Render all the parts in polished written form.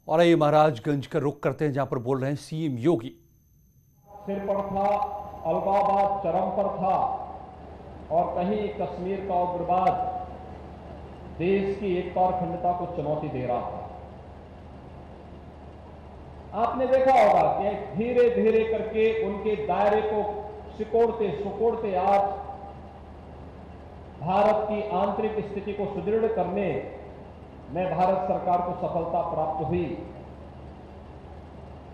और आइए महाराजगंज का रुख करते हैं, जहां पर बोल रहे हैं सीएम योगी। सिर पर था, अलगाववाद चरम पर था और कहीं कश्मीर का उग्रवाद देश की एकता और अखंडता को चुनौती दे रहा था। आपने देखा होगा कि धीरे धीरे करके उनके दायरे को सिकोड़ते सुकोड़ते आज भारत की आंतरिक स्थिति को सुदृढ़ करने में भारत सरकार को सफलता प्राप्त हुई।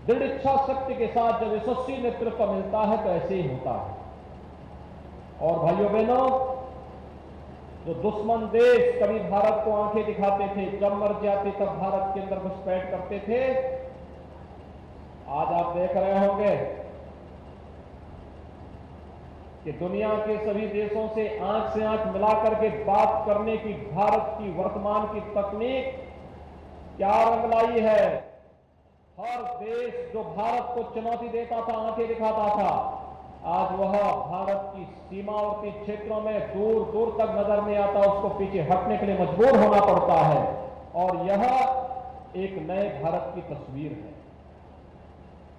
दृढ़ इच्छा शक्ति के साथ जब यशस्वी नेतृत्व मिलता है तो ऐसे ही होता है। और भाइयों बहनों, जो दुश्मन देश कभी भारत को आंखें दिखाते थे, जब मर्जी आती तब भारत के अंदर घुसपैठ करते थे, आज आप देख रहे होंगे कि दुनिया के सभी देशों से आंख मिलाकर के बात करने की भारत की वर्तमान की तकनीक क्या रंग लाई है। हर देश जो भारत को चुनौती देता था, आंखें दिखाता था, आज वह भारत की सीमावर्ती क्षेत्रों में दूर दूर तक नजर नहीं आता, उसको पीछे हटने के लिए मजबूर होना पड़ता है। और यह एक नए भारत की तस्वीर है।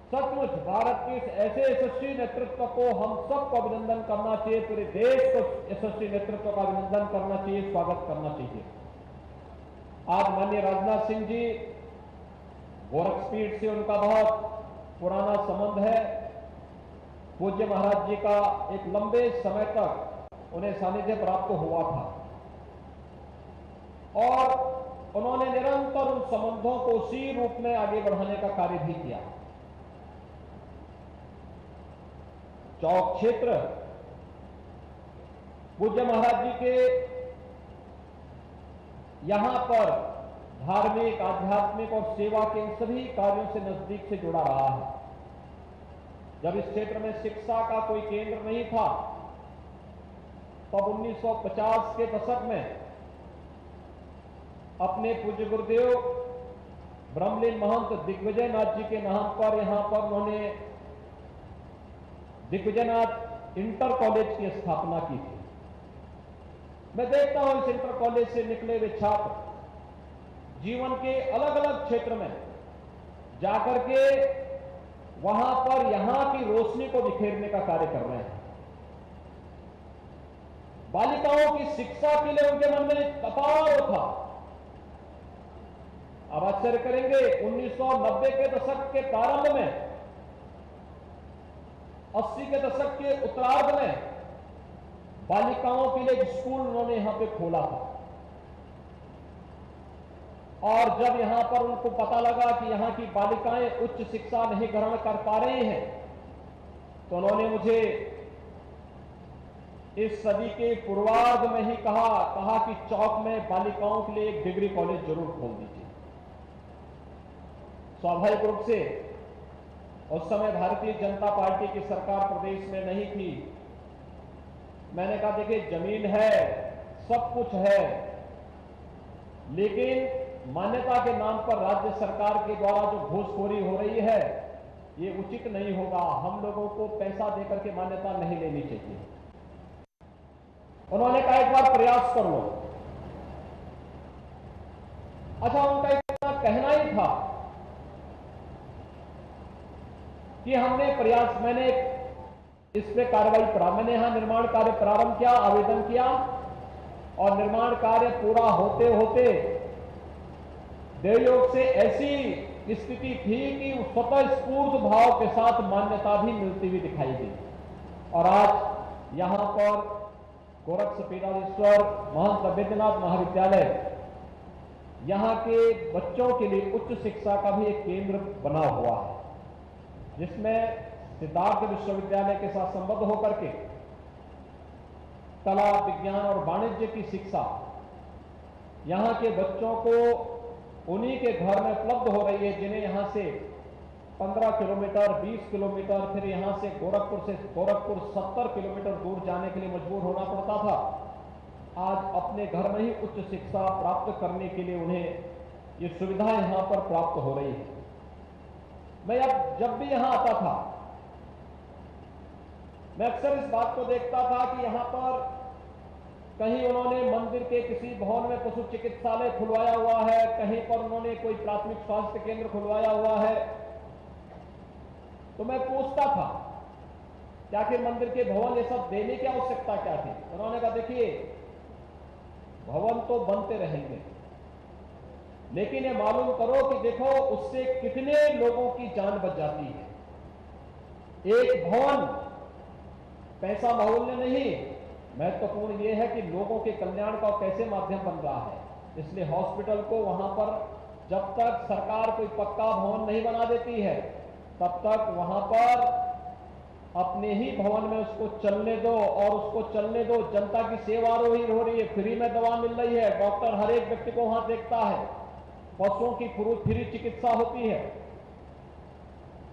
सचमुच भारत के इस ऐसे यशस्वी नेतृत्व को हम सबको अभिनंदन करना चाहिए, पूरे देश को यशस्वी नेतृत्व का अभिनंदन करना चाहिए, स्वागत करना चाहिए। आज माननीय राजनाथ सिंह जी, गोरखपीठ से उनका बहुत पुराना संबंध है। पूज्य महाराज जी का एक लंबे समय तक उन्हें सानिध्य प्राप्त हुआ था और उन्होंने निरंतर उन संबंधों को उसी रूप में आगे बढ़ाने का कार्य भी किया। चौक क्षेत्र पूज्य महाराज जी के यहां पर धार्मिक, आध्यात्मिक और सेवा के इन सभी कार्यों से नजदीक से जुड़ा रहा है। जब इस क्षेत्र में शिक्षा का कोई केंद्र नहीं था, तब 1950 के दशक में अपने पूज्य गुरुदेव ब्रह्मलीन महंत दिग्विजयनाथ जी के नाम पर यहां पर उन्होंने दिग्विजयनाथ इंटर कॉलेज की स्थापना की थी। मैं देखता हूं इस इंटर कॉलेज से निकले हुए छात्र जीवन के अलग अलग क्षेत्र में जाकर के वहां पर यहां की रोशनी को बिखेरने का कार्य कर रहे हैं। बालिकाओं की शिक्षा के लिए उनके मन में एक अपार था। अब आश्चर्य करेंगे, 1990 के दशक के प्रारंभ में, 80 के दशक के उत्तरार्ध में बालिकाओं के लिए एक स्कूल उन्होंने यहां पे खोला था। और जब यहां पर उनको पता लगा कि यहां की बालिकाएं उच्च शिक्षा नहीं ग्रहण कर पा रही हैं, तो उन्होंने मुझे इस सदी के पूर्वार्ध में ही कहा कि चौक में बालिकाओं के लिए एक डिग्री कॉलेज जरूर खोल दीजिए। स्वाभाविक रूप से उस समय भारतीय जनता पार्टी की सरकार प्रदेश में नहीं थी। मैंने कहा, देखिए जमीन है, सब कुछ है, लेकिन मान्यता के नाम पर राज्य सरकार के द्वारा जो घूसखोरी हो रही है, ये उचित नहीं होगा। हम लोगों को पैसा देकर के मान्यता नहीं लेनी चाहिए। उन्होंने कहा एक बार प्रयास कर लो। अच्छा, उनका इतना कहना ही था कि मैंने इस पे कार्रवाई मैंने यहां निर्माण कार्य प्रारंभ किया, आवेदन किया और निर्माण कार्य पूरा होते होते देवयोग से ऐसी स्थिति थी कि स्वतः स्फूर्त भाव के साथ मान्यता भी मिलती हुई दिखाई दी। और आज यहां पर गोरक्षपीठाधीश्वर महंत वैद्यनाथ महाविद्यालय यहां के बच्चों के लिए उच्च शिक्षा का भी एक केंद्र बना हुआ है, जिसमें सिद्धार्थ विश्वविद्यालय के साथ संबद्ध होकर के कला, विज्ञान और वाणिज्य की शिक्षा यहां के बच्चों को उन्हीं के घर में उपलब्ध हो रही है, जिन्हें यहां से 15 किलोमीटर, 20 किलोमीटर, फिर यहां से गोरखपुर 70 किलोमीटर दूर जाने के लिए मजबूर होना पड़ता था। आज अपने घर में ही उच्च शिक्षा प्राप्त करने के लिए उन्हें ये सुविधा यहां पर प्राप्त हो रही है। मैं अब जब भी यहां आता था, मैं अक्सर इस बात को देखता था कि यहां पर कहीं उन्होंने मंदिर के किसी भवन में पशु चिकित्सालय खुलवाया हुआ है, कहीं पर उन्होंने कोई प्राथमिक स्वास्थ्य केंद्र खुलवाया हुआ है। तो मैं पूछता था कि आखिर मंदिर के भवन ये सब देने की आवश्यकता क्या थी। उन्होंने कहा देखिए भवन तो बनते रहेंगे, लेकिन ये मालूम करो कि देखो उससे कितने लोगों की जान बच जाती है। एक भवन पैसा माहौल नहीं, महत्वपूर्ण यह है कि लोगों के कल्याण का कैसे माध्यम बन रहा है। इसलिए हॉस्पिटल को वहां पर जब तक सरकार कोई पक्का भवन नहीं बना देती है तब तक वहां पर अपने ही भवन में उसको चलने दो, और उसको चलने दो। जनता की सेवा हो रही है, फ्री में दवा मिल रही है, डॉक्टर हर एक व्यक्ति को वहां देखता है, पशुओं की फ्री चिकित्सा होती है।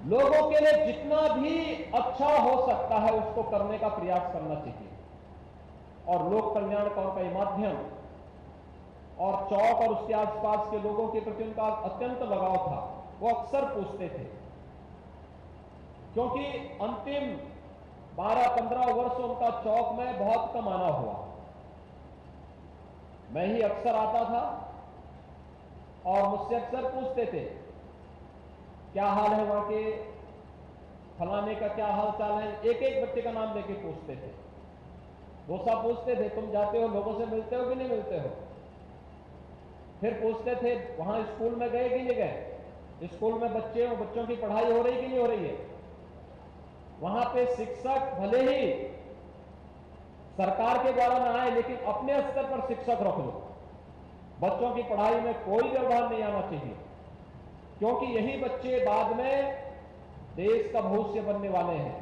लोगों के लिए जितना भी अच्छा हो सकता है उसको करने का प्रयास करना चाहिए। और लोक कल्याण का उनका माध्यम और चौक और उसके आसपास के लोगों के प्रति उनका अत्यंत लगाव था। वो अक्सर पूछते थे, क्योंकि अंतिम 12-15 वर्ष उनका चौक में बहुत कम आना हुआ। मैं ही अक्सर आता था और मुझसे अक्सर पूछते थे क्या हाल है वहां के, फलाने का क्या हाल चाल है। एक एक बच्चे का नाम लेके पूछते थे। वो सब पूछते थे तुम जाते हो, लोगों से मिलते हो कि नहीं मिलते हो। फिर पूछते थे वहां स्कूल में गए कि नहीं गए, स्कूल में बच्चों की पढ़ाई हो रही कि नहीं हो रही है। वहां पे शिक्षक भले ही सरकार के द्वारा ना आए, लेकिन अपने स्तर पर शिक्षक रख लो। बच्चों की पढ़ाई में कोई व्यवधान नहीं आना चाहिए, क्योंकि यही बच्चे बाद में देश का भविष्य बनने वाले हैं।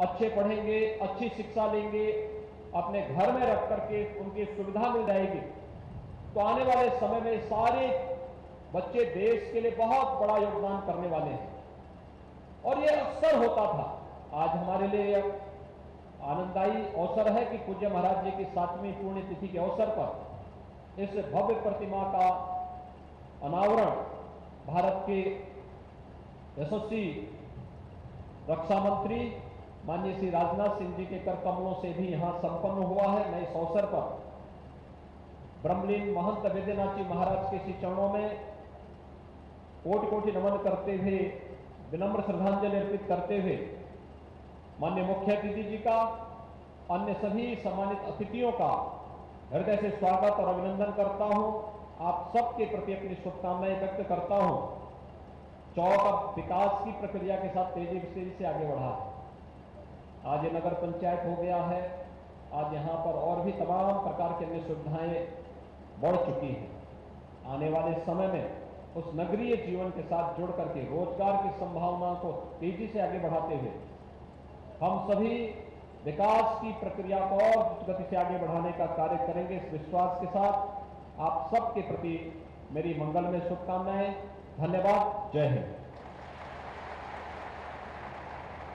अच्छे पढ़ेंगे, अच्छी शिक्षा लेंगे, अपने घर में रख करके उनकी सुविधा मिल जाएगी, तो आने वाले समय में सारे बच्चे देश के लिए बहुत बड़ा योगदान करने वाले हैं। और ये अक्सर होता था। आज हमारे लिए आनंददायी अवसर है कि पूज्य महाराज जी की 7वीं पुण्यतिथि के अवसर पर इस भव्य प्रतिमा का अनावरण भारत के यशस्वी रक्षा मंत्री माननीय श्री राजनाथ सिंह जी के कर कमलों से भी यहां संपन्न हुआ है। मैं इस अवसर पर ब्रह्मलीन महंत वैद्यनाथ जी महाराज के श्री चरणों में कोटि कोटि नमन करते हुए, विनम्र श्रद्धांजलि अर्पित करते हुए माननीय मुख्य अतिथि जी का, अन्य सभी सम्मानित अतिथियों का हृदय से स्वागत और अभिनंदन करता हूं। आप सबके प्रति अपनी शुभकामनाएं व्यक्त करता हूं। चौक अब विकास की प्रक्रिया के साथ तेजी से आगे बढ़ा है। आज ये नगर पंचायत हो गया है। आज यहाँ पर और भी तमाम प्रकार की अन्य सुविधाएं बढ़ चुकी हैं। आने वाले समय में उस नगरीय जीवन के साथ जुड़ करके रोजगार की संभावनाओं को तेजी से आगे बढ़ाते हुए हम सभी विकास की प्रक्रिया को और गति से आगे बढ़ाने का कार्य करेंगे। इस विश्वास के साथ आप सबके प्रति मेरी मंगलमय शुभकामनाएं। धन्यवाद। जय हिंद।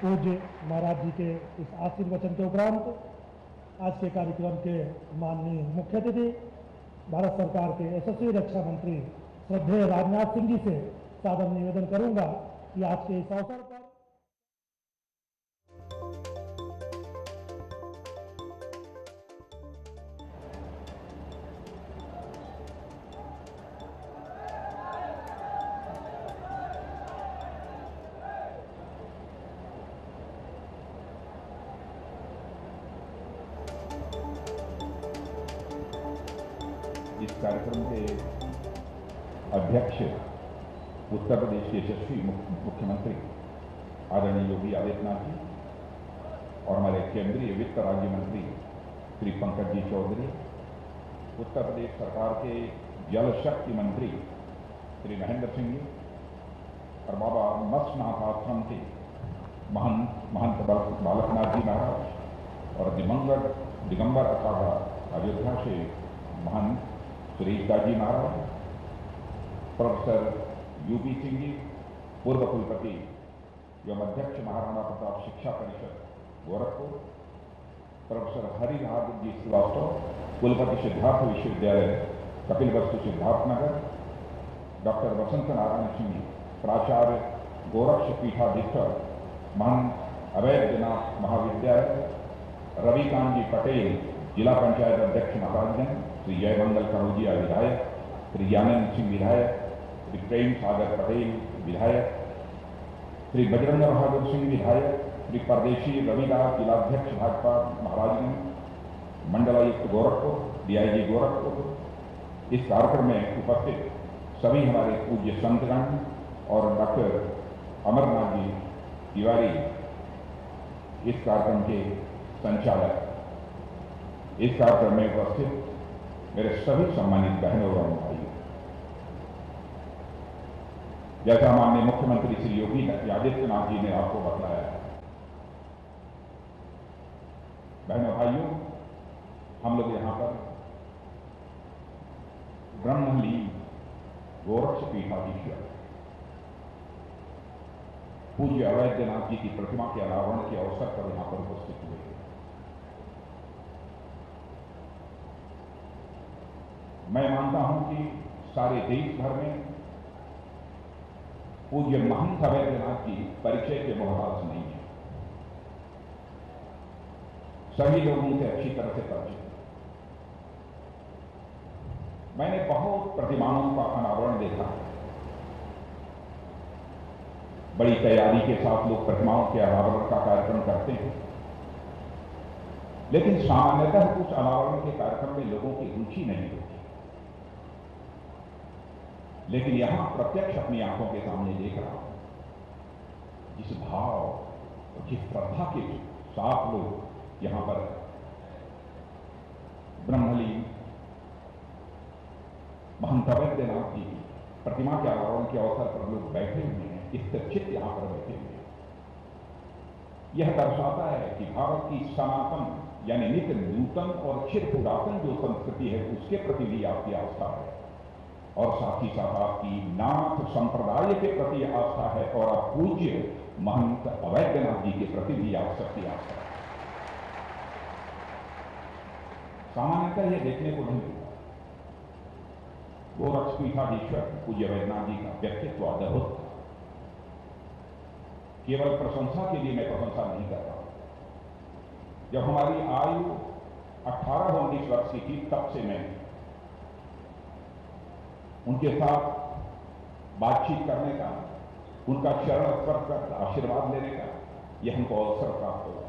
पूज्य महाराज जी के इस आशीर्वचन के उपरांत आज के कार्यक्रम के माननीय मुख्य अतिथि भारत सरकार के यशस्वी रक्षा मंत्री श्रद्धेय राजनाथ सिंह जी से सादर निवेदन करूंगा कि आज के इस अवसर पर इस कार्यक्रम के अध्यक्ष उत्तर प्रदेश के यशस्वी मुख्यमंत्री आदरणीय योगी आदित्यनाथ जी और हमारे केंद्रीय वित्त राज्य मंत्री श्री पंकज जी चौधरी, उत्तर प्रदेश सरकार के जल शक्ति मंत्री श्री महेंद्र सिंह जी और बाबा मत्स्यनाथ आश्रम के महंत बालकनाथ जी महाराज और दिगंबर अखाड़ा अयोध्या से महंत श्री दाजी महाराज, प्रोफेसर यूपी सिंह जी पूर्व कुलपति एवं अध्यक्ष महाराणा प्रताप शिक्षा परिषद गोरखपुर, प्रोफेसर हरिनाथ जी श्रीवास्तव कुलपति सिद्धार्थ विश्वविद्यालय कपिलवस्तु सिद्धार्थनगर, डॉक्टर वसंत नारायण सिंह प्राचार्य गोरक्ष पीठाधीश्वर महंत अवैधनाथ महाविद्यालय, रविकांत जी पटेल जिला पंचायत अध्यक्ष महाराजगंज श्री जयमंगल कनौजिया विधायक, श्री ज्ञानंद सिंह विधायक, श्री प्रेम सागर पटेल विधायक, श्री बजरंग बहादुर सिंह विधायक, श्री परदेशी रविदास जिलाध्यक्ष भाजपा महाराजगंज, मंडलायुक्त गोरखपुर, डीआईजी गोरखपुर, इस कार्यक्रम में उपस्थित सभी हमारे पूज्य संतगण और डॉक्टर अमरनाथ जी तिवारी, इस कार्यक्रम के संचालक, इस कार्यक्रम में उपस्थित मेरे सभी सम्मानित बहनों और भाइयों, जैसा माननीय मुख्यमंत्री श्री योगी आदित्यनाथ जी ने आपको बताया, बहनों भाइयों, हम लोग यहां पर ब्रह्मलीन गोरक्ष पीठाधीश्वर पूज्य अवैधनाथ जी की प्रतिमा के अनावरण के अवसर पर यहां पर उपस्थित हुए। मैं मानता हूं कि सारे देश भर में पूज्य महंत अवैधनाथ जी परिचय के मोहताज नहीं है, सभी लोगों से अच्छी तरह से परिचित। मैंने बहुत प्रतिमाओं का अनावरण देखा, बड़ी तैयारी के साथ लोग प्रतिमाओं के अनावरण का कार्यक्रम करते हैं, लेकिन सामान्यतः कुछ अनावरण के कार्यक्रम में लोगों की रुचि नहीं होती। लेकिन यहां प्रत्यक्ष अपनी आंखों के सामने देख रहा हूं, जिस भाव और जिस श्रद्धा के साथ लोग यहां पर ब्रह्मलीन महंत अवैधनाथ जी की प्रतिमा के अनावरण के अवसर पर लोग बैठे हुए हैं, स्थिरचित्त यहां पर बैठे हुए हैं। यह दर्शाता है कि भारत की सनातन यानी नित्य नूतन और चिर पुरातन जो संस्कृति है उसके प्रति भी आपकी आस्था है, और साथ ही साथ आपकी नाथ संप्रदाय के प्रति आस्था है, और आप पूज्य महंत अवैधनाथ जी के प्रति भी आप सबकी आस्था है। सामान्यतः यह देखने को नहीं मिलता। गोरक्ष पीठाधीश्वर पूज्य अवैधनाथ जी का व्यक्तित्व अद्भुत था। केवल प्रशंसा के लिए मैं प्रशंसा नहीं कर रहा। जब हमारी आयु 18-19 वर्ष की थी, तब से मैं उनके साथ बातचीत करने का, उनका चरण स्पर्श कर आशीर्वाद लेने का यह हमको अवसर प्राप्त हुआ।